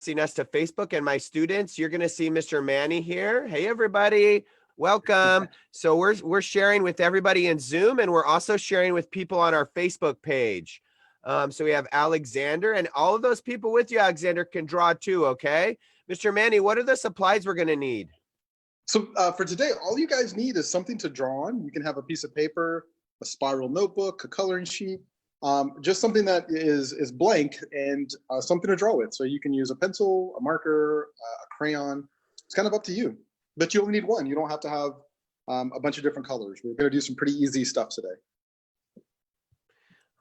seeing us to Facebook, and my students, you're going to see Mr. Manny here. Hey, everybody. Welcome. So we're sharing with everybody in Zoom, and we're also sharing with people on our Facebook page. So we have Alexander, and all of those people with you, Alexander, can draw too, okay? Mr. Manny, what are the supplies we're going to need? So for today, all you guys need is something to draw on. You can have a piece of paper, a spiral notebook, a coloring sheet, just something that is blank and something to draw with. So you can use a pencil, a marker, a crayon. It's kind of up to you. But you only need one. You don't have to have a bunch of different colors. We're going to do some pretty easy stuff today.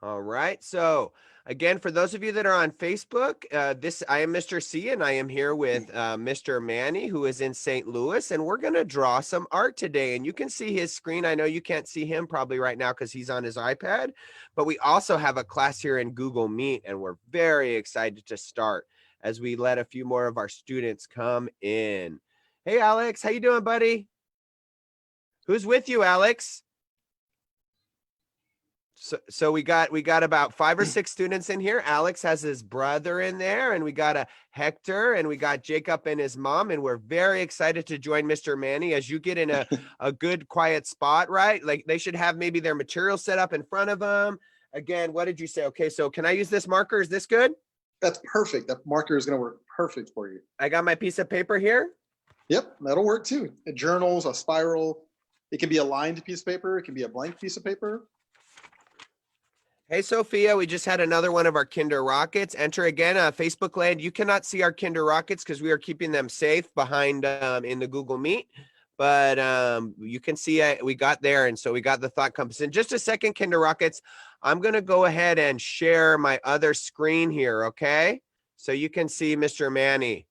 All right. So again, for those of you that are on Facebook, I am Mr. C, and I am here with Mr. Manny, who is in St. Louis, and we're going to draw some art today. And you can see his screen. I know you can't see him probably right now because he's on his iPad, but we also have a class here in Google Meet, and we're very excited to start as we let a few more of our students come in. Hey, Alex, how you doing, buddy? Who's with you, Alex? So we got about 5 or 6 students in here. Alex has his brother in there, and we got a Hector, and we got Jacob and his mom, and we're very excited to join Mr. Manny as you get in a good quiet spot, right? Like they should have maybe their material set up in front of them. Again, what did you say? Okay, so can I use this marker? Is this good? That's perfect. That marker is going to work perfect for you. I got my piece of paper here. Yep, that'll work too. Journals, a spiral. It can be a lined piece of paper. It can be a blank piece of paper. Hey, Sophia, we just had another one of our Kinder Rockets. Enter again, Facebook land. You cannot see our Kinder Rockets because we are keeping them safe behind in the Google Meet. But you can see we got there, and so we got the thought compass. In just a second, Kinder Rockets, I'm going to go ahead and share my other screen here, okay? So you can see Mr. Manny.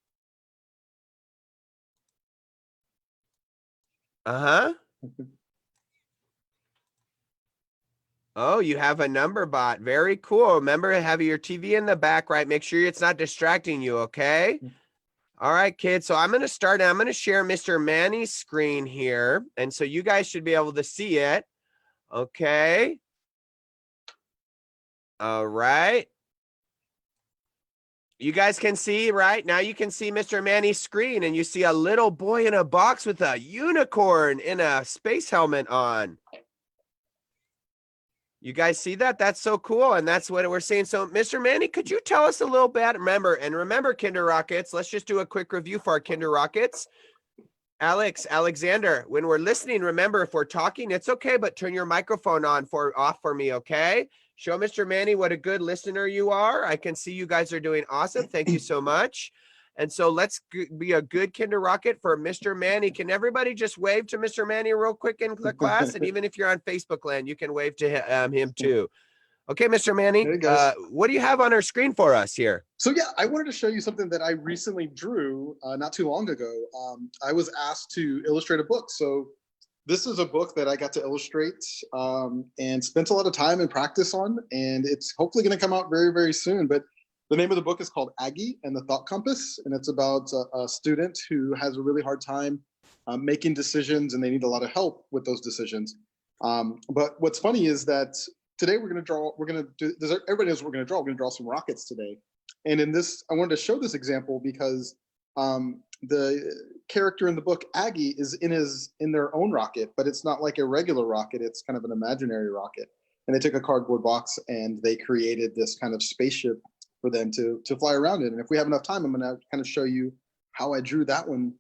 Uh-huh. Oh, you have a number bot. Very cool. Remember, have your TV in the back, right? Make sure it's not distracting you, okay? All right, kids. So I'm going to start. I'm going to share Mr. Manny's screen here. And so you guys should be able to see it. Okay. All right. You guys can see, right? Now you can see Mr. Manny's screen, and you see a little boy in a box with a unicorn in a space helmet on. You guys see that? That's so cool. And that's what we're seeing. So Mr. Manny, could you tell us a little bit? Remember Kinder Rockets. Let's just do a quick review for our Kinder Rockets. Alexander, when we're listening, remember, if we're talking, it's okay, but turn your microphone off for me, okay? Show Mr. Manny what a good listener you are. I can see you guys are doing awesome. Thank you so much. And so let's be a good Kinder Rocket for Mr. Manny. Can everybody just wave to Mr. Manny real quick in the class? And even if you're on Facebook land, you can wave to him too. Okay, Mr. Manny, what do you have on our screen for us here? So yeah, I wanted to show you something that I recently drew not too long ago. I was asked to illustrate a book. So this is a book that I got to illustrate and spent a lot of time and practice on, and it's hopefully going to come out very, very soon. But the name of the book is called Aggie and the Thought Compass, and it's about a student who has a really hard time making decisions, and they need a lot of help with those decisions. But what's funny is that today everybody knows we're going to draw some rockets today. And in this, I wanted to show this example because the character in the book, Aggie, is in their own rocket, but it's not like a regular rocket. It's kind of an imaginary rocket. And they took a cardboard box and they created this kind of spaceship for them to fly around in. And if we have enough time, I'm going to kind of show you how I drew that one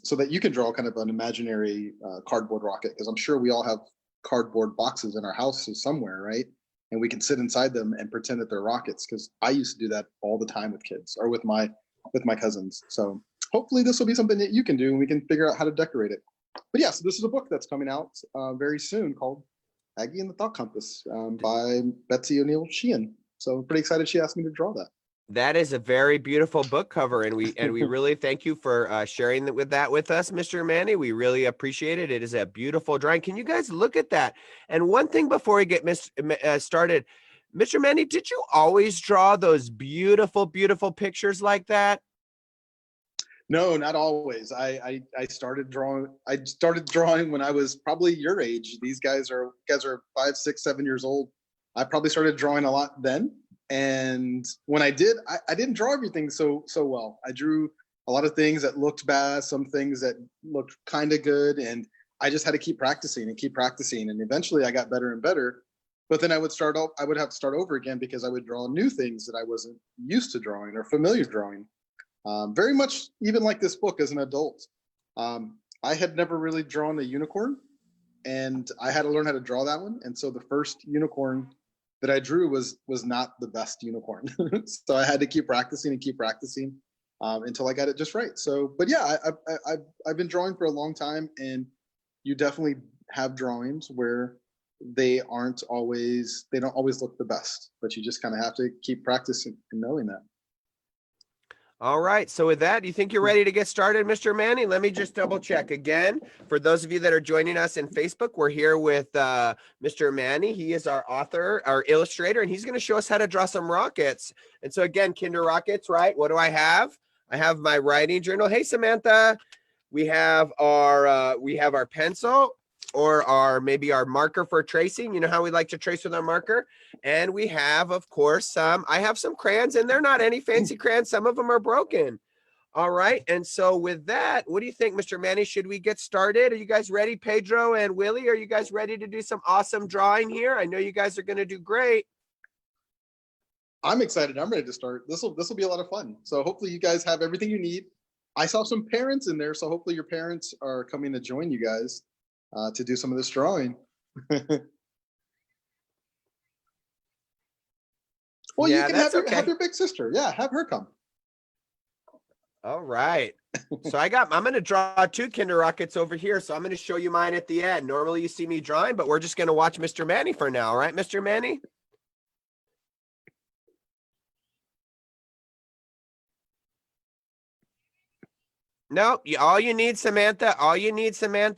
so that you can draw kind of an imaginary cardboard rocket, because I'm sure we all have cardboard boxes in our houses somewhere, right? And we can sit inside them and pretend that they're rockets, because I used to do that all the time with kids or with my cousins. So hopefully this will be something that you can do and we can figure out how to decorate it. But yeah, so this is a book that's coming out very soon called Aggie and the Thought Compass by Betsy O'Neill Sheehan. So pretty excited she asked me to draw that. That is a very beautiful book cover, and we really thank you for sharing that with us, Mr. Manny. We really appreciate it. It is a beautiful drawing. Can you guys look at that? And one thing before we get started, Mr. Manny, did you always draw those beautiful, beautiful pictures like that? No, not always. I started drawing when I was probably your age. These guys are 5, 6, 7 years old. I probably started drawing a lot then. And when I did, I didn't draw everything so well. I drew a lot of things that looked bad, some things that looked kind of good, and I just had to keep practicing and keep practicing. And eventually I got better and better. But then I would have to start over again because I would draw new things that I wasn't used to drawing or familiar drawing. Very much even like this book as an adult. I had never really drawn a unicorn, and I had to learn how to draw that one. And so the first unicorn that I drew was not the best unicorn. So I had to keep practicing and keep practicing until I got it just right. So, but yeah, I've been drawing for a long time, and you definitely have drawings where they don't always look the best, but you just kind of have to keep practicing and knowing that. All right. So with that, do you think you're ready to get started, Mr. Manny? Let me just double check again. For those of you that are joining us in Facebook, we're here with Mr. Manny. He is our author, our illustrator, and he's going to show us how to draw some rockets. And so again, Kinder Rockets, right? What do I have? I have my writing journal. Hey, Samantha. We have our pencil, or maybe our marker for tracing. You know how we like to trace with our marker. And we have, of course, I have some crayons, and they're not any fancy crayons. Some of them are broken. All right. And so with that, what do you think, Mr. Manny? Should we get started? Are you guys ready? Pedro and Willie, are you guys ready to do some awesome drawing here? I know you guys are going to do great. I'm excited. I'm ready to start. This will be a lot of fun. So hopefully you guys have everything you need. I saw some parents in there, so hopefully your parents are coming to join you guys to do some of this drawing. Well, yeah, you can have your big sister. Yeah, have her come. All right. So I'm going to draw 2 Kinder Rockets over here. So I'm going to show you mine at the end. Normally you see me drawing, but we're just going to watch Mr. Manny for now. All right, Mr. Manny? No, all you need, Samantha,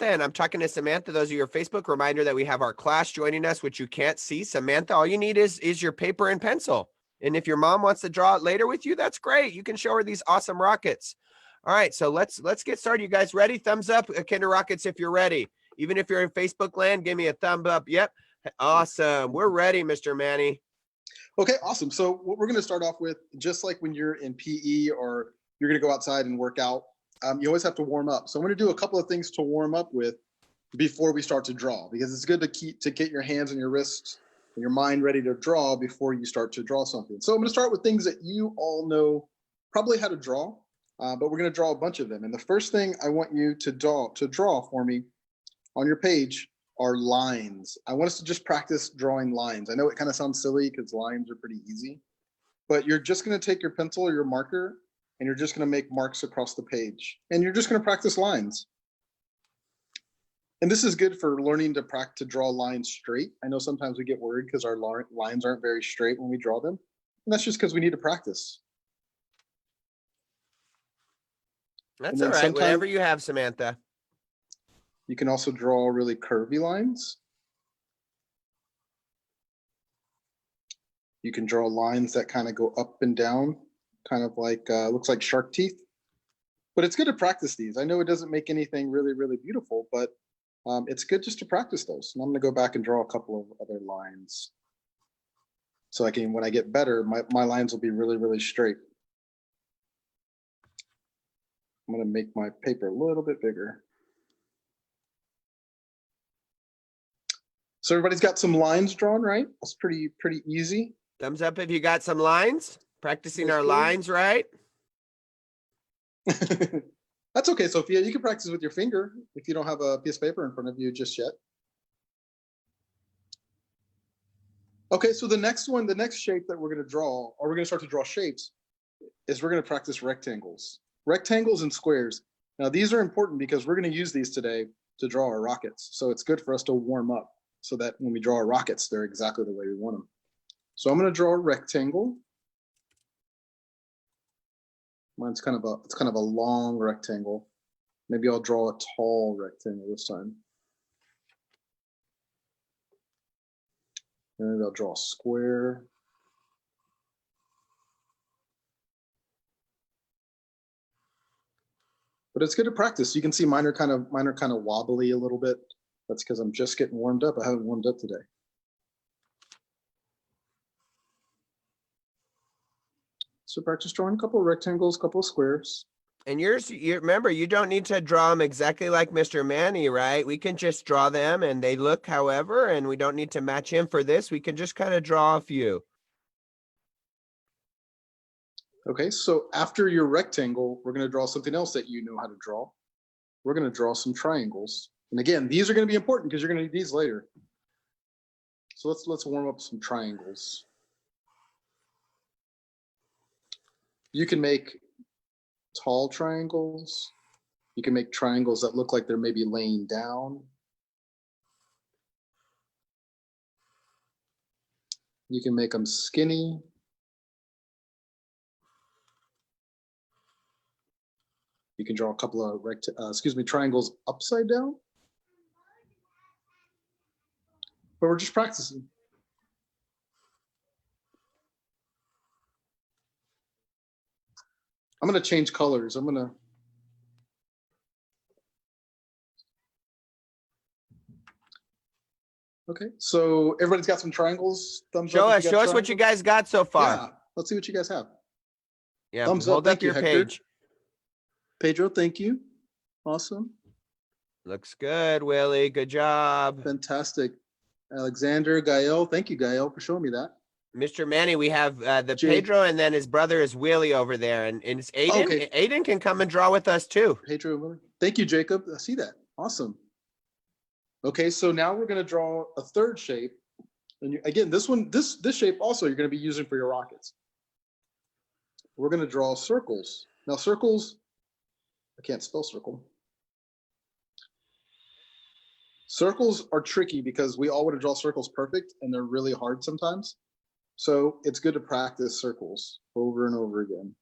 and I'm talking to Samantha, those are your Facebook reminder that we have our class joining us, which you can't see. Samantha, all you need is your paper and pencil. And if your mom wants to draw it later with you, that's great. You can show her these awesome rockets. All right, so let's get started. You guys ready? Thumbs up, Kinder Rockets, if you're ready. Even if you're in Facebook land, give me a thumb up. Yep. Awesome. We're ready, Mr. Manny. Okay, awesome. So what we're going to start off with, just like when you're in PE or you're going to go outside and work out, you always have to warm up. So I'm going to do a couple of things to warm up with before we start to draw, because it's good to get your hands and your wrists and your mind ready to draw before you start to draw something. So I'm going to start with things that you all know probably how to draw, but we're going to draw a bunch of them. And the first thing I want you to draw for me on your page are lines. I want us to just practice drawing lines. I know it kind of sounds silly because lines are pretty easy, but you're just going to take your pencil or your marker and you're just going to make marks across the page, and you're just going to practice lines. And this is good for learning to draw lines straight. I know sometimes we get worried because our lines aren't very straight when we draw them, and that's just because we need to practice. That's all right. Whatever you have, Samantha. You can also draw really curvy lines. You can draw lines that kind of go up and down, kind of like, looks like shark teeth. But it's good to practice these. I know it doesn't make anything really, really beautiful, but it's good just to practice those. And I'm going to go back and draw a couple of other lines. So when I get better, my lines will be really, really straight. I'm going to make my paper a little bit bigger. So everybody's got some lines drawn, right? That's pretty easy. Thumbs up if you got some lines. Practicing our lines, right? That's okay, Sophia. You can practice with your finger if you don't have a piece of paper in front of you just yet. Okay, so the next shape that we're going to draw, or we're going to start to draw shapes, is we're going to practice rectangles. Rectangles and squares. Now, these are important because we're going to use these today to draw our rockets. So it's good for us to warm up so that when we draw our rockets, they're exactly the way we want them. So I'm going to draw a rectangle. Mine's kind of a long rectangle. Maybe I'll draw a tall rectangle this time. And maybe I'll draw a square. But it's good to practice. You can see mine are kind of wobbly a little bit. That's because I'm just getting warmed up. I haven't warmed up today. So practice drawing a couple of rectangles, a couple of squares. And you remember, you don't need to draw them exactly like Mr. Manny, right? We can just draw them and they look however, and we don't need to match him for this. We can just kind of draw a few. Okay, so after your rectangle, we're going to draw something else that you know how to draw. We're going to draw some triangles. And again, these are going to be important because you're going to need these later. So let's warm up some triangles. You can make tall triangles. You can make triangles that look like they're maybe laying down. You can make them skinny. You can draw a couple of triangles upside down. But we're just practicing. I'm going to change colors. Okay, so everybody's got some triangles. Thumbs up. Show us what you guys got so far. Yeah, let's see what you guys have. Yeah, thumbs hold up. up your Thank you, Hector. page. Pedro, thank you. Awesome. Looks good, Willie. Good job. Fantastic. Alexander, Gael, thank you, Gael, for showing me that. Mr. Manny, we have the Jake. Pedro, and then his brother is Willie over there, and it's Aiden. Okay. Aiden can come and draw with us too. Pedro, Willie. Thank you, Jacob. I see that. Awesome. Okay, so now we're going to draw a third shape. And again, this shape also you're going to be using for your rockets. We're going to draw circles. Now, circles, I can't spell circle. Circles are tricky because we all want to draw circles perfect, and they're really hard sometimes. So it's good to practice circles over and over again.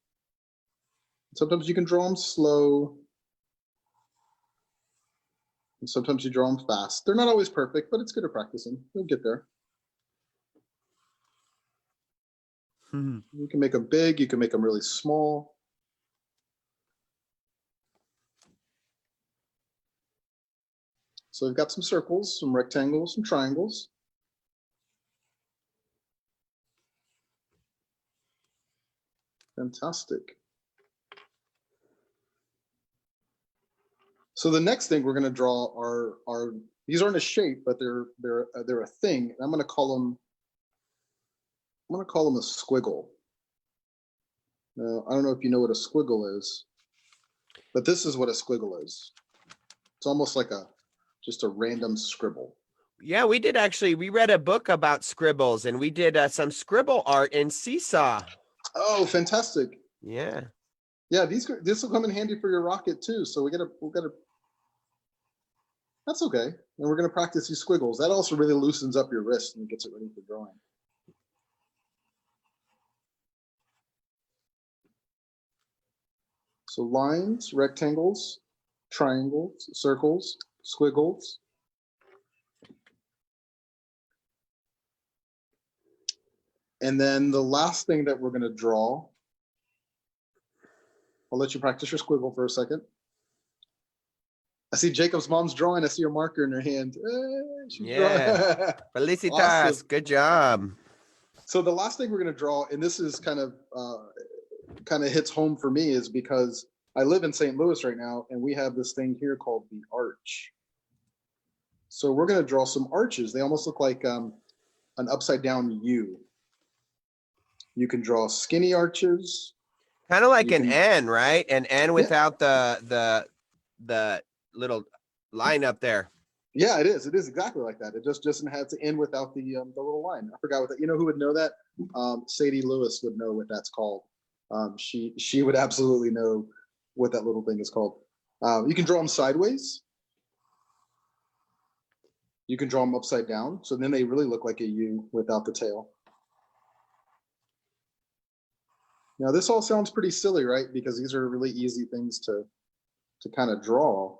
Sometimes you can draw them slow. And sometimes you draw them fast. They're not always perfect, but it's good to practice them. You'll get there. You can make them big. You can make them really small. So we've got some circles, some rectangles, some triangles. Fantastic. So the next thing we're going to draw are these aren't a shape, but they're a thing. And I'm going to call them a squiggle. Now, I don't know if you know what a squiggle is, but this is what a squiggle is. It's almost like just a random scribble. Yeah, we read a book about scribbles, and we did some scribble art in Seesaw. Oh, fantastic. Yeah. Yeah, this will come in handy for your rocket too. So we gotta that's okay. And we're gonna practice these squiggles. That also really loosens up your wrist and gets it ready for drawing. So lines, rectangles, triangles, circles, squiggles. And then the last thing that we're going to draw, I'll let you practice your squiggle for a second. I see Jacob's mom's drawing. I see her marker in her hand. Yeah. Felicitas. Awesome. Good job. So the last thing we're going to draw, and this is kind of hits home for me, is because I live in St. Louis right now, and we have this thing here called the arch. So we're going to draw some arches. They almost look like an upside down U. You can draw skinny arches. Kind of like an N, right? An N without the little line up there. Yeah, it is. It is exactly like that. It just doesn't have to end without the little line. I forgot what that. You know who would know that? Sadie Lewis would know what that's called. She would absolutely know what that little thing is called. You can draw them sideways. You can draw them upside down. So then they really look like a U without the tail. Now this all sounds pretty silly, right? Because these are really easy things to kind of draw.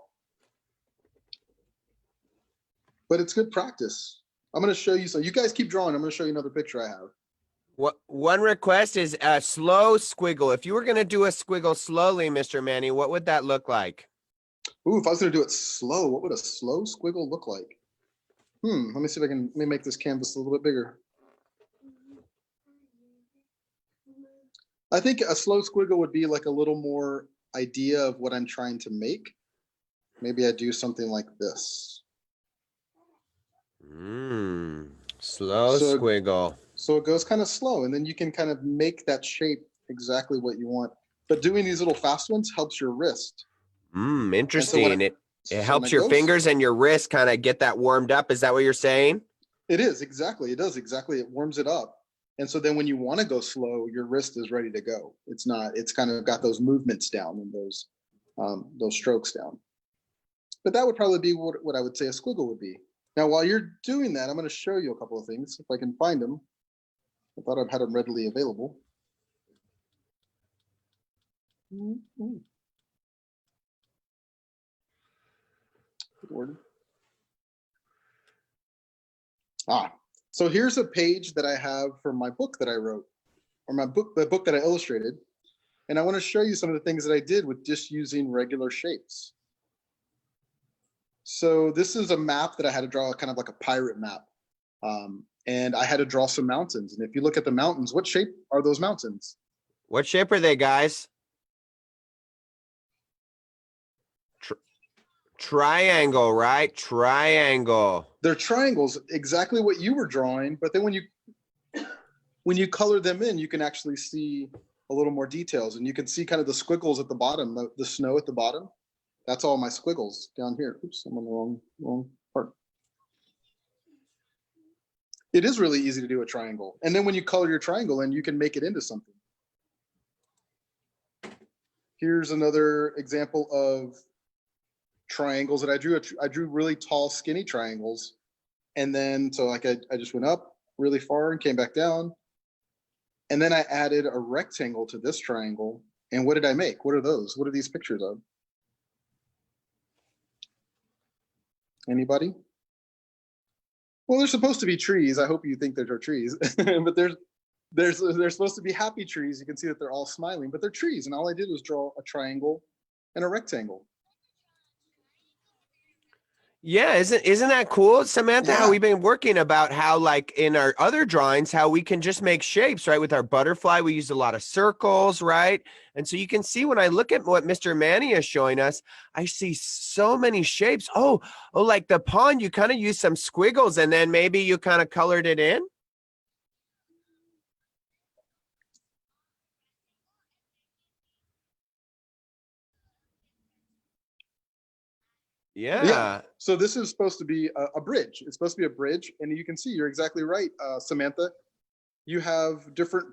But it's good practice. I'm going to show you. So you guys keep drawing. I'm going to show you another picture I have. One request is a slow squiggle. If you were going to do a squiggle slowly, Mr. Manny, what would that look like? Ooh, if I was going to do it slow, what would a slow squiggle look like? Let me see if I can make this canvas a little bit bigger. I think a slow squiggle would be like a little more idea of what I'm trying to make. Maybe I do something like this. Slow So, squiggle. so it goes kind of slow, and then you can kind of make that shape exactly what you want. But doing these little fast ones helps your wrist. And so Interesting. It so when helps it your goes, fingers and your wrist kind of get that warmed up. Is that what you're saying? it is exactly. It does exactly. It warms it up. And so then when you want to go slow, your wrist is ready to go. It's not. It's kind of got those movements down and those strokes down. But that would probably be what I would say a squiggle would be. Now, while you're doing that, I'm going to show you a couple of things if I can find them. I thought I'd had them readily available. Good word. So here's a page that I have from my book that I wrote, or the book that I illustrated. And I want to show you some of the things that I did with just using regular shapes. So this is a map that I had to draw, kind of like a pirate map. And I had to draw some mountains. And if you look at the mountains, what shape are those mountains? What shape are they, guys? Triangle, right? Triangle. They're triangles, exactly what you were drawing. But then when you color them in, you can actually see a little more details, and you can see kind of the squiggles at the bottom, the snow at the bottom. That's all my squiggles down here. Oops, I'm on the wrong part. It is really easy to do a triangle. And then when you color your triangle in, you can make it into something. Here's another example of triangles that I drew. I drew really tall, skinny triangles. And then, so like I just went up really far and came back down. And then I added a rectangle to this triangle. And what did I make? What are those? What are these pictures of? Anybody? Well, they're supposed to be trees. I hope you think they're trees, but they're supposed to be happy trees. You can see that they're all smiling, but they're trees. And all I did was draw a triangle and a rectangle. Yeah, isn't that cool, Samantha? How Yeah. we've been working about how, like in our other drawings, how we can just make shapes, right? With our butterfly, we used a lot of circles, right? And so you can see when I look at what Mr. Manny is showing us, I see so many shapes. Oh, like the pond, you kind of use some squiggles and then maybe you kind of colored it in. Yeah. So this is supposed to be a bridge. It's supposed to be a bridge. And you can see, you're exactly right, Samantha. You have different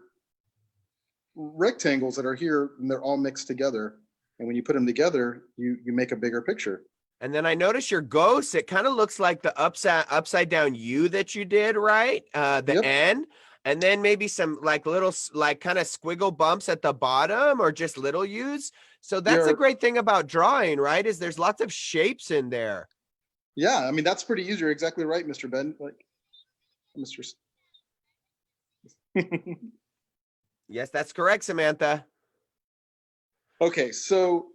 rectangles that are here and they're all mixed together. And when you put them together, you make a bigger picture. And then I notice your ghost, it kind of looks like the upside down U that you did, right? The N. And then maybe some like little like kind of squiggle bumps at the bottom or just little U's. So that's a great thing about drawing, right? Is there's lots of shapes in there. Yeah, I mean, that's pretty easy. You're exactly right, Mr. Ben. Like, Mr. Yes, that's correct, Samantha. Okay, so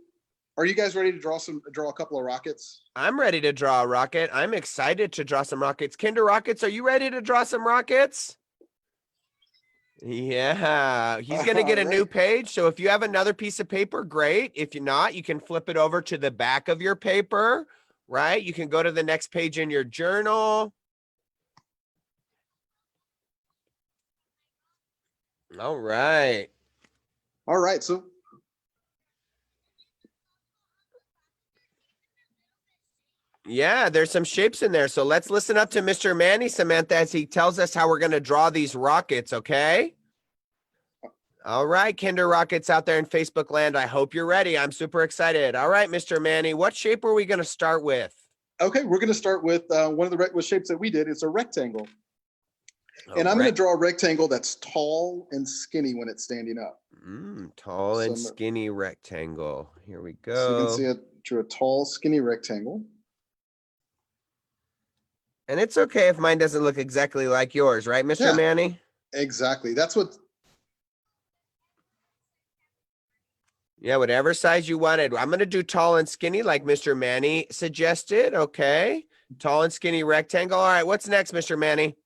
are you guys ready to draw a couple of rockets? I'm ready to draw a rocket. I'm excited to draw some rockets. Kinder Rockets, are you ready to draw some rockets? Yeah, he's going to get a new page. So if you have another piece of paper, great. If you're not, you can flip it over to the back of your paper, right? You can go to the next page in your journal. All right. All right. So yeah, there's some shapes in there. So let's listen up to Mr. Manny, Samantha, as he tells us how we're going to draw these rockets, okay? All right, Kinder Rockets out there in Facebook land. I hope you're ready. I'm super excited. All right, Mr. Manny, what shape are we going to start with? Okay, we're going to start with one of the shapes that we did. It's a rectangle. And I'm going to draw a rectangle that's tall and skinny when it's standing up. Tall and skinny rectangle. Here we go. So you can see I drew a tall, skinny rectangle. And it's okay if mine doesn't look exactly like yours, right, Mr. Manny? Exactly. That's what. Yeah, whatever size you wanted. I'm going to do tall and skinny like Mr. Manny suggested. Okay. Tall and skinny rectangle. All right. What's next, Mr. Manny?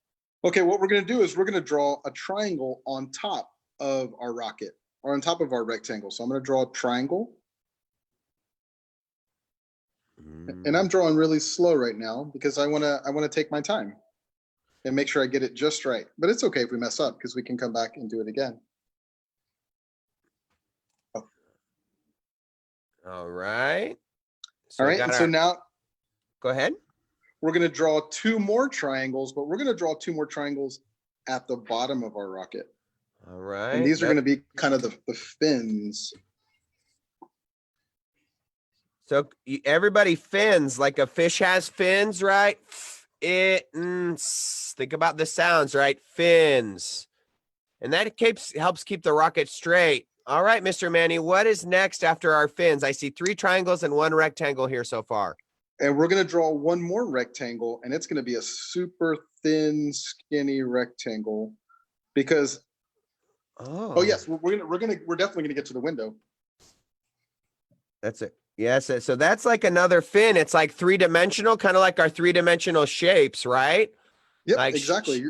Okay. What we're going to do is we're going to draw a triangle on top of our rocket. are on top of our rectangle. So I'm going to draw a triangle. And I'm drawing really slow right now because I want to take my time and make sure I get it just right. But it's okay if we mess up because we can come back and do it again. Oh. All right. All right. And so now go ahead. We're going to draw 2 more triangles, but we're going to draw 2 more triangles at the bottom of our rocket. All right. And these are going to be kind of the fins. So everybody fins, like a fish has fins, right? Think about the sounds, right? Fins. And that helps keep the rocket straight. All right, Mr. Manny, what is next after our fins? I see 3 triangles and 1 rectangle here so far. And we're going to draw 1 more rectangle, and it's going to be a super thin, skinny rectangle because oh yes, we're definitely going to get to the window. That's it. Yes, so that's like another fin. It's like 3-dimensional, kind of like our 3-dimensional shapes, right? Yep, like exactly.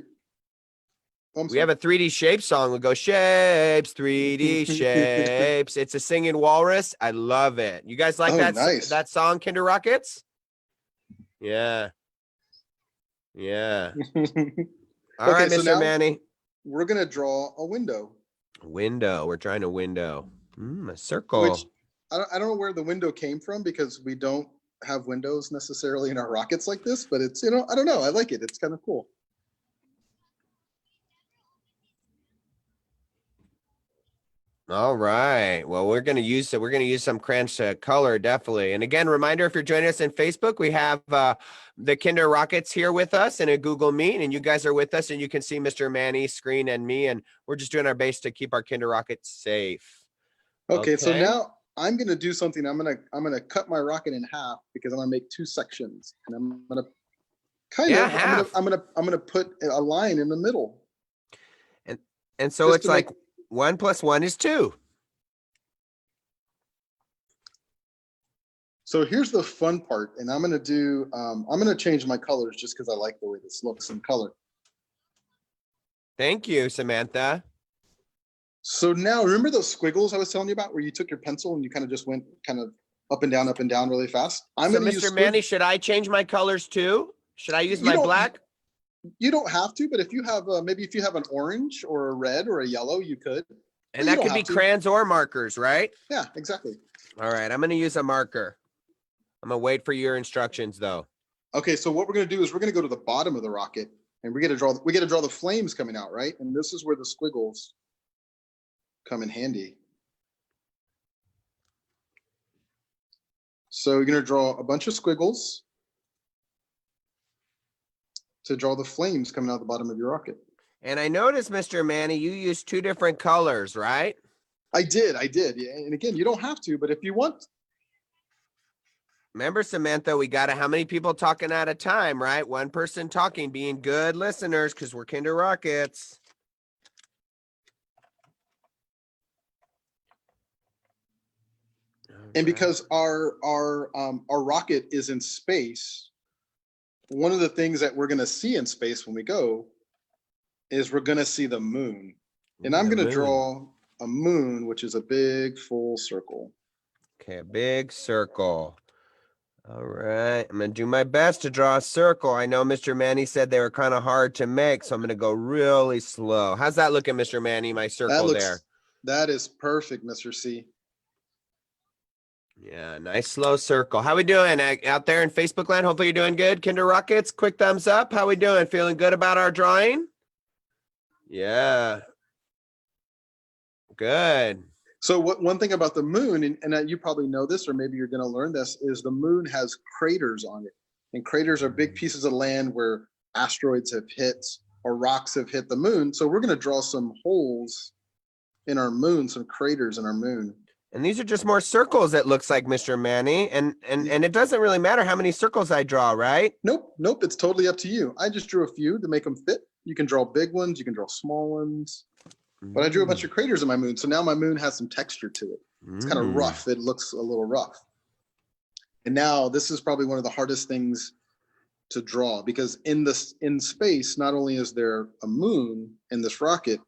We have a 3D shape song. We go shapes, 3D shapes. It's a singing walrus. I love it. You guys like that song, Kinder Rockets? Yeah. Yeah. All right, Mr. So Manny. We're going to draw a window. Window. We're trying a window. A circle. Which I don't know where the window came from because we don't have windows necessarily in our rockets like this, but it's, I don't know. I like it. It's kind of cool. All right. Well, we're going to use some crayons color, definitely. And again, reminder, if you're joining us in Facebook, we have the Kinder Rockets here with us in a Google Meet, and you guys are with us, and you can see Mr. Manny's screen and me, and we're just doing our best to keep our Kinder Rockets safe. Okay. So now I'm going to do something. I'm going to cut my rocket in half because I'm going to make 2 sections, and I'm going to I'm going to put a line in the middle. And so it's like 1 + 1 is 2. So here's the fun part, and I'm going to change my colors just because I like the way this looks in color. Thank you, Samantha. So now, remember those squiggles I was telling you about where you took your pencil and you kind of just went kind of up and down really fast? Mr. Manny, should I change my colors too? Should I use my black? You don't have to, but if you have maybe if you have an orange or a red or a yellow, you could. And that could be crayons or markers, right? Yeah, exactly. All right, I'm going to use a marker. I'm going to wait for your instructions, though. Okay, so what we're going to do is we're going to go to the bottom of the rocket, and we got to draw the flames coming out, right? And this is where the squiggles come in handy. So you're going to draw a bunch of squiggles to draw the flames coming out the bottom of your rocket. And I noticed, Mr. Manny, you used 2 different colors, right? I did. Yeah. And again, you don't have to, but if you want. Remember, Samantha, we got how many people talking at a time, right? 1 person talking, being good listeners because we're Kinder Rockets. And because our rocket is in space, one of the things that we're going to see in space when we go is we're going to see the moon. And I'm going to draw a moon, which is a big full circle. Okay, a big circle. All right, I'm going to do my best to draw a circle. I know Mr. Manny said they were kind of hard to make, so I'm going to go really slow. How's that looking, Mr. Manny, my circle there? That is perfect, Mr. C. Yeah, nice slow circle. How we doing out there in Facebook land? Hopefully you're doing good. Kinder Rockets, quick thumbs up. How we doing? Feeling good about our drawing? Yeah. Good. So one thing about the moon, and you probably know this, or maybe you're going to learn this, is the moon has craters on it. And craters are big pieces of land where asteroids have hit or rocks have hit the moon. So we're going to draw some holes in our moon, some craters in our moon. And these are just more circles, it looks like, Mr. Manny. And it doesn't really matter how many circles I draw, right? Nope. It's totally up to you. I just drew a few to make them fit. You can draw big ones. You can draw small ones. But I drew a bunch of craters in my moon. So now my moon has some texture to it. It's kind of rough. It looks a little rough. And now this is probably one of the hardest things to draw because in space, not only is there a moon in this rocket,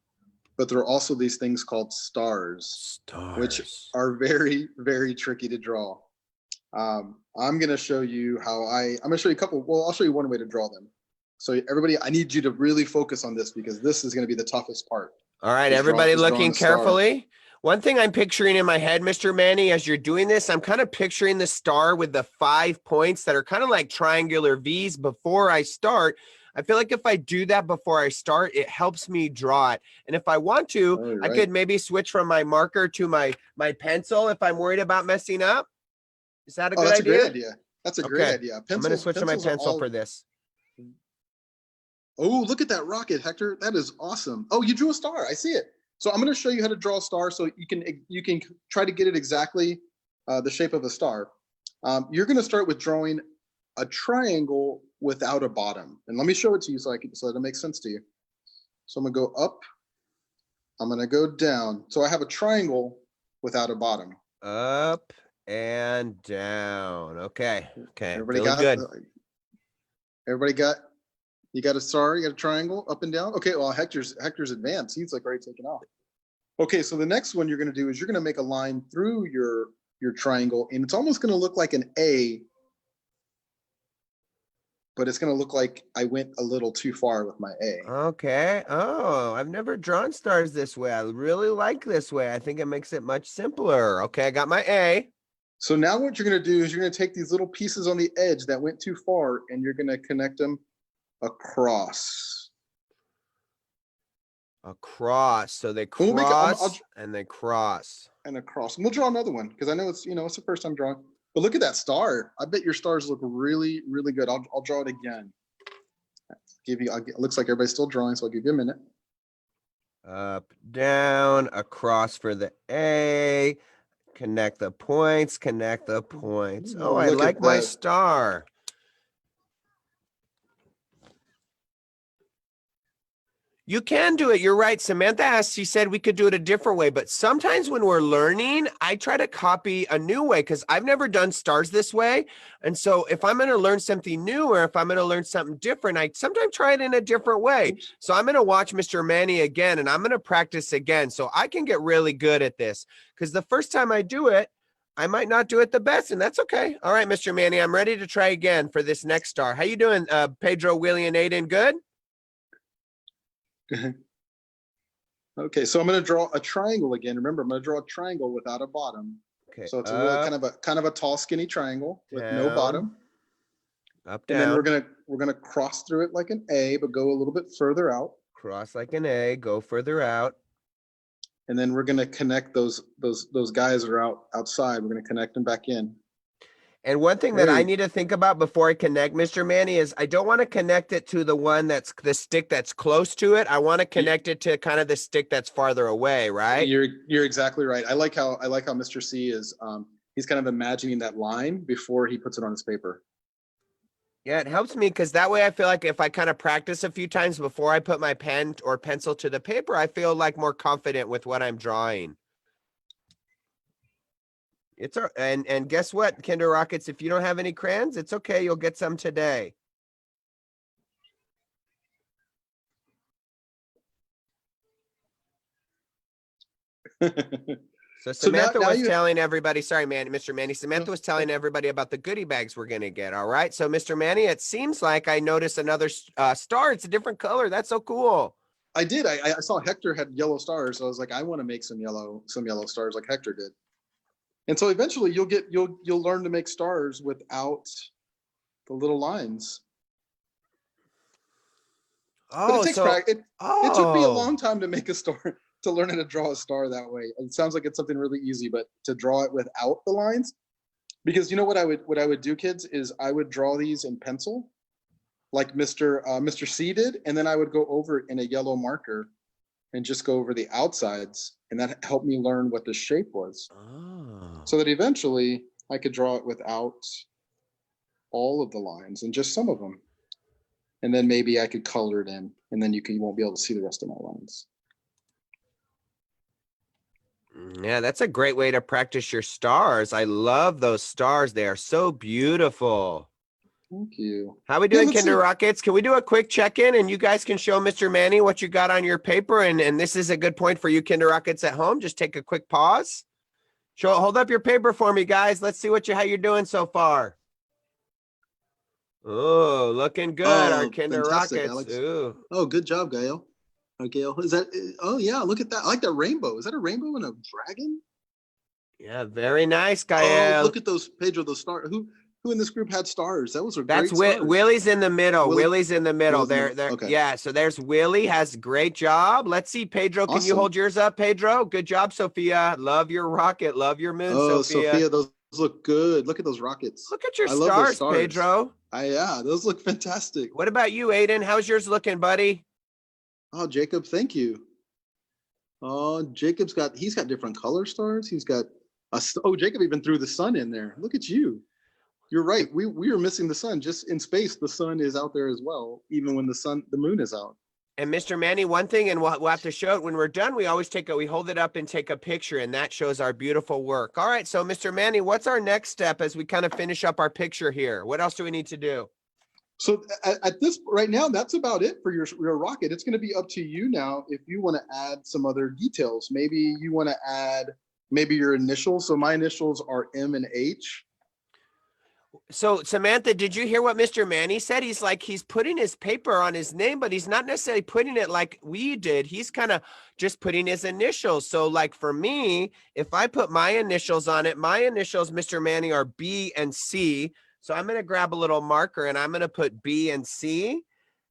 but there are also these things called stars, which Stars. are very, very tricky to draw. I'm going to show you I'm going to show you a couple. Well, I'll show you one way to draw them. So everybody, I need you to really focus on this because this is going to be the toughest part. All right, everybody looking star. carefully. One thing I'm picturing in my head, Mr. Manny, as you're doing this, I'm kind of picturing the star with the 5 points that are kind of like triangular V's before I start. I feel like if I do that before I start, it helps me draw it. And if I want to, I could maybe switch from my marker to my pencil if I'm worried about messing up. Is that a good idea? That's a great idea. That's a great idea. I'm going to switch to my pencil for this. Oh, look at that rocket, Hector. That is awesome. Oh, you drew a star. I see it. So I'm going to show you how to draw a star so you can try to get it exactly the shape of a star. You're going to start with drawing a triangle without a bottom. And let me show it to you so that it makes sense to you. So I'm going to go up. I'm going to go down. So I have a triangle without a bottom. Up and down. Okay. Everybody got good. Everybody got. You got a star, you got a triangle, up and down. Okay, well, Hector's advanced. He's like already taken off. Okay, so the next one you're going to do is you're going to make a line through your triangle, and it's almost going to look like an A, but it's going to look like I went a little too far with my A. Okay. Oh, I've never drawn stars this way. I really like this way. I think it makes it much simpler. Okay, I got my A. So now what you're going to do is you're going to take these little pieces on the edge that went too far, and you're going to connect them across. So they cross and they cross. And across. And we'll draw another one because I know it's the first time drawing. But look at that star. I bet your stars look really, really good. I'll draw it again. It looks like everybody's still drawing, so I'll give you a minute. Up, down, across for the A. Connect the points. Oh, I like my star. You can do it. You're right. Samantha asked, she said we could do it a different way, but sometimes when we're learning, I try to copy a new way because I've never done stars this way. And so if I'm going to learn something new or if I'm going to learn something different, I sometimes try it in a different way. So I'm going to watch Mr. Manny again and I'm going to practice again so I can get really good at this because the first time I do it, I might not do it the best, and that's okay. All right, Mr. Manny, I'm ready to try again for this next star. How you doing, Pedro, Willie, and Aiden? Good? Okay, so I'm going to draw a triangle again. Remember, I'm going to draw a triangle without a bottom. Okay. So it's a really kind of a tall, skinny triangle with no bottom. Up, down. And then we're gonna cross through it like an A, but go a little bit further out. Cross like an A, go further out. And then we're gonna connect those guys that are outside. We're gonna connect them back in. And one thing that I need to think about before I connect, Mr. Manny, is I don't want to connect it to the one that's the stick that's close to it. I want to connect it to kind of the stick that's farther away, right? You're exactly right. I like how Mr. C is he's kind of imagining that line before he puts it on his paper. Yeah, it helps me because that way I feel like if I kind of practice a few times before I put my pen or pencil to the paper, I feel like more confident with what I'm drawing. It's and guess what, Kinder Rockets, if you don't have any crayons, it's okay. You'll get some today. So Samantha was telling everybody, sorry, Mr. Manny, Samantha was telling everybody about the goodie bags we're going to get. All right. So Mr. Manny, it seems like I noticed another star. It's a different color. That's so cool. I did. I saw Hector had yellow stars. So I was like, I want to make some yellow stars like Hector did. And so eventually you'll learn to make stars without the little lines. Oh, but it takes practice. It took me a long time to make a star, to learn how to draw a star that way. It sounds like it's something really easy, but to draw it without the lines, because you know what I would do, kids, is I would draw these in pencil, like Mr. C did, and then I would go over it in a yellow marker and just go over the outsides, and that helped me learn what the shape was. So that eventually I could draw it without all of the lines and just some of them. And then maybe I could color it in, and then you won't be able to see the rest of my lines. Yeah, that's a great way to practice your stars. I love those stars. They are so beautiful. Thank you. How we Yeah, doing, let's Kinder see. Rockets? Can we do a quick check-in and you guys can show Mr. Manny what you got on your paper? And this is a good point for you Kinder Rockets at home. Just take a quick pause. Hold up your paper for me, guys. Let's see how you're doing so far. Oh, looking good. Our Oh, Kinder fantastic, Rockets. Alex. Ooh. Oh, good job, Gail. Gail, is that? Oh, yeah. Look at that. I like that rainbow. Is that a rainbow and a dragon? Yeah, very nice, Oh, Gael. look at those, Pedro. Those stars. Who in this group had stars? That was a That's great stars. Willie's in the middle. Willie. Willie's in the middle. Willie's in the There, middle. there. Okay. Yeah. So there's Willie. Has great job. Let's see, Pedro. Can you Awesome. hold yours up, Pedro? Good job, Sophia. Love your rocket. Love your moon, Oh, Sophia. Sophia, those look good. Look at those rockets. Look at your I love those stars, stars. Pedro. Yeah, those look fantastic. What about you, Aiden? How's yours looking, buddy? Oh, Jacob, thank you. Oh, he's got different color stars. He's got Jacob even threw the sun in there. Look at you. You're right. We were missing the sun. Just in space, the sun is out there as well, even when the moon is out. And Mr. Manny, one thing, and we'll have to show it when we're done. We always we hold it up and take a picture, and that shows our beautiful work. All right, so Mr. Manny, what's our next step as we kind of finish up our picture here? What else do we need to do? So at this right now, that's about it for your rocket. It's going to be up to you now if you want to add some other details. Maybe you want to add your initials. So my initials are M and H. So Samantha, did you hear what Mr. Manny said? He's putting his paper on his name, but he's not necessarily putting it like we did. He's kind of just putting his initials. So like for me, if I put my initials on it, my initials, Mr. Manny, are B and C. So I'm going to grab a little marker and I'm going to put B and C.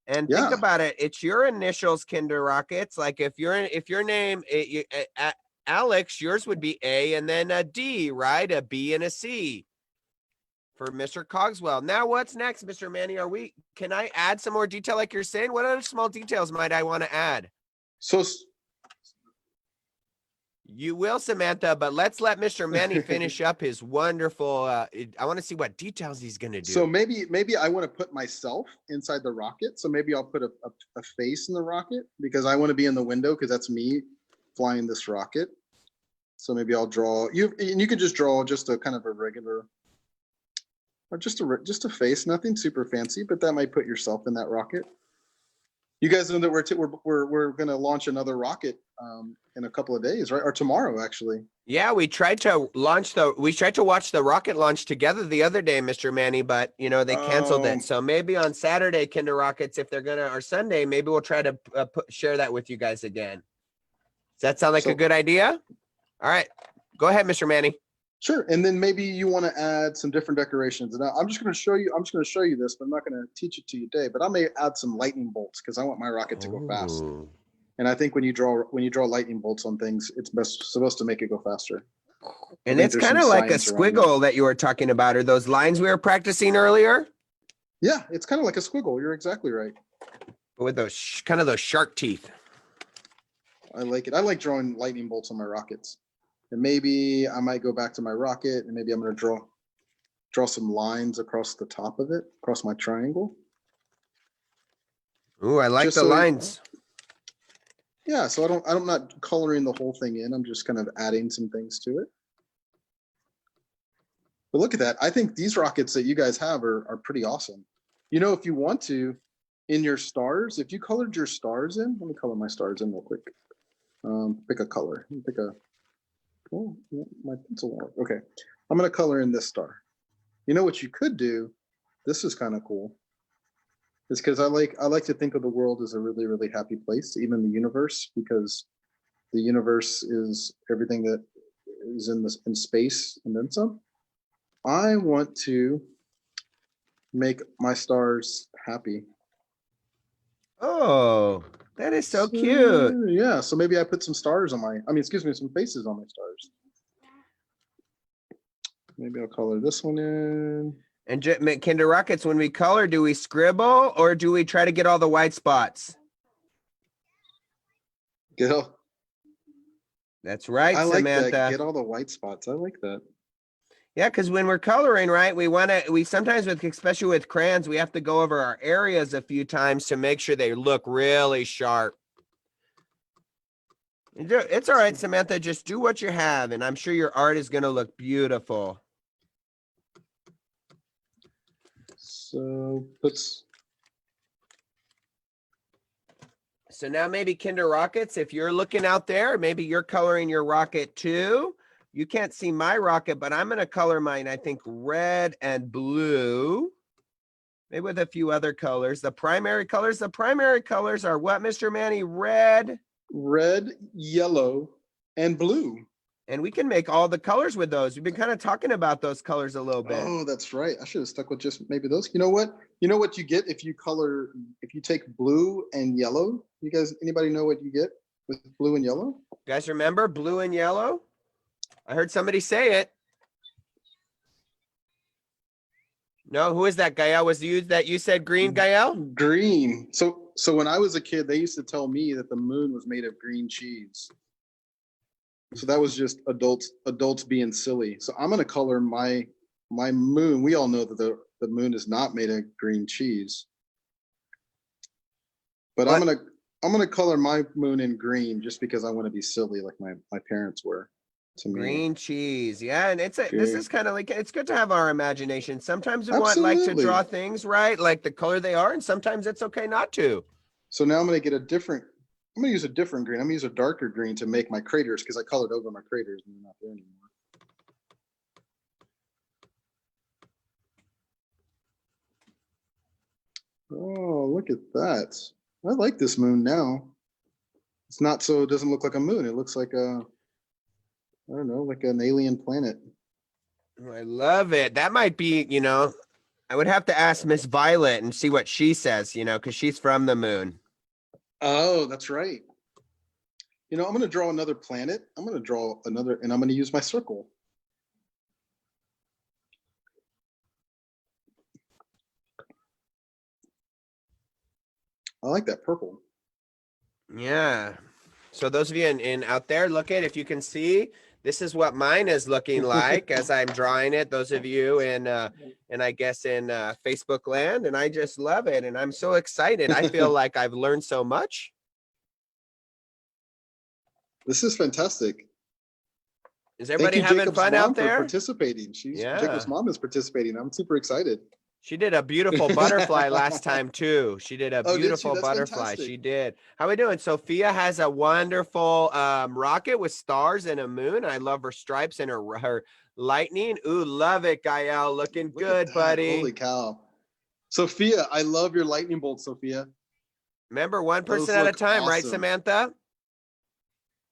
And think about it. It's your initials, Kinder Rockets. Like if your name, Alex, yours would be A and then a D, right? A B and a C. For Mr. Cogswell. Now, what's next, Mr. Manny? Can I add some more detail like you're saying? What other small details might I want to add? So you will, Samantha, but let's let Mr. Manny finish up his wonderful, I want to see what details he's going to do. So maybe I want to put myself inside the rocket. So maybe I'll put a face in the rocket because I want to be in the window because that's me flying this rocket. So maybe I'll draw and you could just draw just a kind of a regular, or just a face, nothing super fancy, but that might put yourself in that rocket. You guys know that we're going to launch another rocket in a couple of days, right? Or tomorrow, actually. Yeah, we tried to watch the rocket launch together the other day, Mr. Manny, but they canceled it. So maybe on Saturday, Kinder Rockets, if they're gonna, or Sunday, maybe we'll try to share that with you guys again. Does that sound like a good idea? All right, go ahead, Mr. Manny. Sure, and then maybe you want to add some different decorations. And I'm just going to show you this, but I'm not going to teach it to you today. But I may add some lightning bolts because I want my rocket to go fast. And I think when you draw lightning bolts on things, it's supposed to make it go faster. And it's kind of like a squiggle that you were talking about, or those lines we were practicing earlier. Yeah, it's kind of like a squiggle. You're exactly right. With those kind of those shark teeth. I like it. I like drawing lightning bolts on my rockets. And maybe I might go back to my rocket and maybe I'm going to draw some lines across the top of it, across my triangle. Ooh, I like the lines. Yeah, so I'm not coloring the whole thing in. I'm just kind of adding some things to it. But look at that. I think these rockets that you guys have are pretty awesome. If you want to, in your stars, if you colored your stars in, let me color my stars in real quick. Pick a color. Oh, my pencil won't work. Okay, I'm going to color in this star. What you could do, this is kind of cool, is because I like to think of the world as a really, really happy place, even the universe, because the universe is everything that is in space and then some. I want to make my stars happy. Oh, that is so cute. Yeah, so maybe I put some stars on some faces on my stars. Maybe I'll color this one in. And Kinder Rockets, when we color, do we scribble or do we try to get all the white spots? That's right, I like Samantha. that. Get all the white spots. I like that. Yeah, because when we're coloring, right, we sometimes especially with crayons, we have to go over our areas a few times to make sure they look really sharp. It's all right, Samantha. Just do what you have, and I'm sure your art is going to look beautiful. So puts. So now maybe Kinder Rockets, if you're looking out there, maybe you're coloring your rocket too. You can't see my rocket, but I'm going to color mine, I think, red and blue. Maybe with a few other colors. The primary colors are what, Mr. Manny? Red, Yellow, and blue. and we can make all the colors with those. We've been kind of talking about those colors a little bit. Oh, that's right. I should have stuck with just maybe those. You know what? You know what you get if you take blue and yellow? You guys, anybody know what you get with blue and yellow? You guys remember blue and yellow? I heard somebody say it. No, who is that, Gael? Was you that you said green, Gael? Green. So when I was a kid, they used to tell me that the moon was made of green cheese. So that was just adults being silly. So I'm gonna color my moon. We all know that the moon is not made of green cheese. But what? I'm gonna color my moon in green just because I want to be silly like my parents were. To me. Green cheese, yeah, and this is kind of like, it's good to have our imagination. Sometimes we Absolutely. want like to draw things right, like the color they are, and sometimes it's okay not to. So now I'm gonna use a different green. I'm gonna use a darker green to make my craters because I colored over my craters and they're not there anymore. Oh, look at that. I like this moon now. It's not so, it doesn't look like a moon. It looks like I don't know, like an alien planet. I love it. That might be, I would have to ask Miss Violet and see what she says, because she's from the moon. Oh, that's right. I'm going to draw another planet. I'm going to draw another, and I'm going to use my circle. I like that purple. Yeah. So those of you in out there, look at, if you can see, this is what mine is looking like as I'm drawing it. Those of you and I guess in Facebook land, and I just love it, and I'm so excited. I feel like I've learned so much. This is fantastic. Is everybody having fun out there? Participating. Jacob's mom is participating. I'm super excited. She did a beautiful butterfly last time too. She did a beautiful butterfly. Fantastic. She did. How are we doing? Sophia has a wonderful rocket with stars and a moon. I love her stripes and her lightning. Ooh, love it, Gael. Looking good, buddy. Holy cow. Sophia, I love your lightning bolts, Sophia. Remember, one person at a time, awesome. Right, Samantha?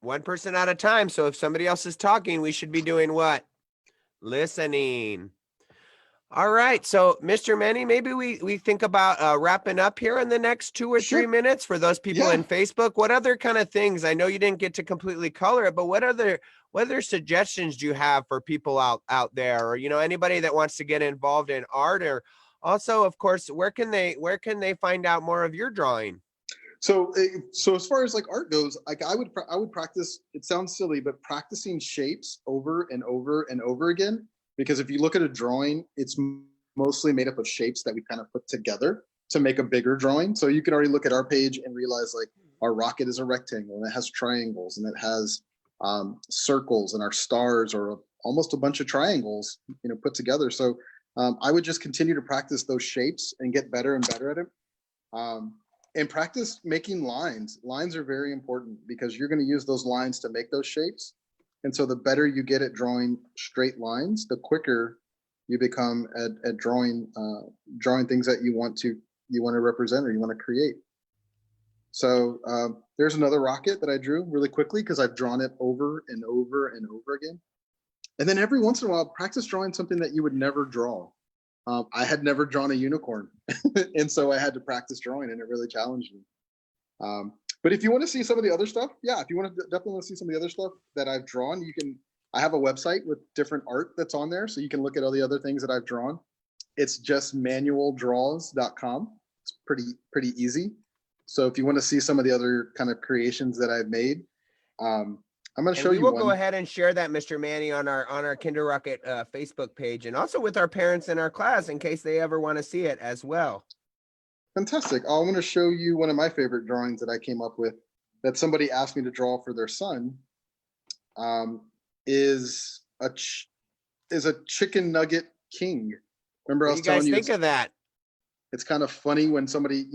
One person at a time. So if somebody else is talking, we should be doing what? Listening. All right. So, Mr. Manny, maybe we think about wrapping up here in the next 2 or 3 minutes for those people in Facebook. What other kind of things? I know you didn't get to completely color it, but what other suggestions do you have for people out there, or anybody that wants to get involved in art? Or also, of course, where can they find out more of your drawing? So as far as like art goes, like I would practice. It sounds silly, but practicing shapes over and over and over again. Because if you look at a drawing, it's mostly made up of shapes that we kind of put together to make a bigger drawing. So you can already look at our page and realize like our rocket is a rectangle and it has triangles and it has circles, and our stars are almost a bunch of triangles, put together. So I would just continue to practice those shapes and get better and better at it. And practice making lines. Lines are very important because you're going to use those lines to make those shapes. And so the better you get at drawing straight lines, the quicker you become at drawing things that you want to represent or you want to create. So there's another rocket that I drew really quickly because I've drawn it over and over and over again. And then every once in a while, practice drawing something that you would never draw. I had never drawn a unicorn, and so I had to practice drawing, and it really challenged me. But if you want to see some of the other stuff, if you want to definitely see some of the other stuff that I've drawn, I have a website with different art that's on there. So you can look at all the other things that I've drawn. It's just manualdraws.com. It's pretty easy. So if you want to see some of the other kind of creations that I've made, I'm going to show you one. We will go ahead and share that, Mr. Manny, on our Kinder Rocket Facebook page, and also with our parents in our class in case they ever want to see it as well. Fantastic. I'm going to show you one of my favorite drawings that I came up with that somebody asked me to draw for their son. Is a chicken nugget king. Remember, I was telling you. What do you guys think of that? it's kind of funny when somebody,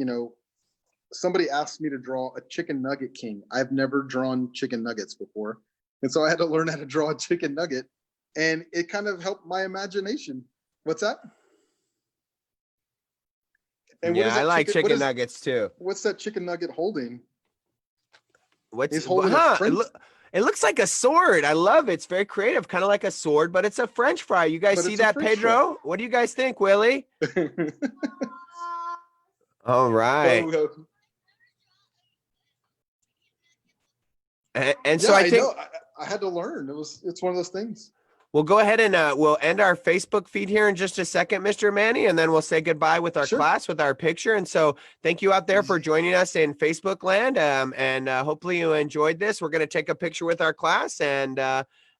somebody asked me to draw a chicken nugget king. I've never drawn chicken nuggets before. And so I had to learn how to draw a chicken nugget. And it kind of helped my imagination. What's that? And what Yeah, is I that like chicken what is, nuggets too. what's that chicken nugget holding? What's He's holding a huh? French. It looks like a sword. I love it. It's very creative, kind of like a sword, but it's a French fry. You guys But see it's a that, French Pedro? What do you guys think, Willie? All right. So, And so yeah, I I think know. I had to learn. It's one of those things. we'll go ahead and we'll end our Facebook feed here in just a second, Mr. Manny, and then we'll say goodbye with our Sure. class with our picture. And so thank you out there for joining us in Facebook land. And hopefully you enjoyed this. We're going to take a picture with our class. And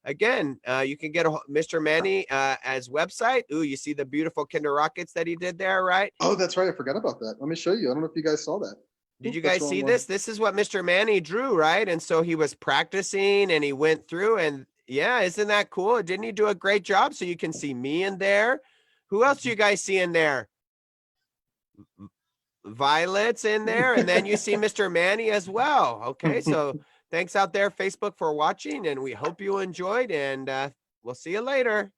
again, you can get Mr. Manny as website. Ooh, you see the beautiful Kinder Rockets that he did there, right? Oh, that's right. I forgot about that. Let me show you. I don't know if you guys saw that. Did you That's guys the wrong see one. this? This is what Mr. Manny drew, right? And so he was practicing and he went through and yeah, isn't that cool? Didn't he do a great job? So you can see me in there. Who else do you guys see in there? Violet's in there. And then you see Mr. Manny as well. Okay, so thanks out there, Facebook, for watching. And we hope you enjoyed. And we'll see you later.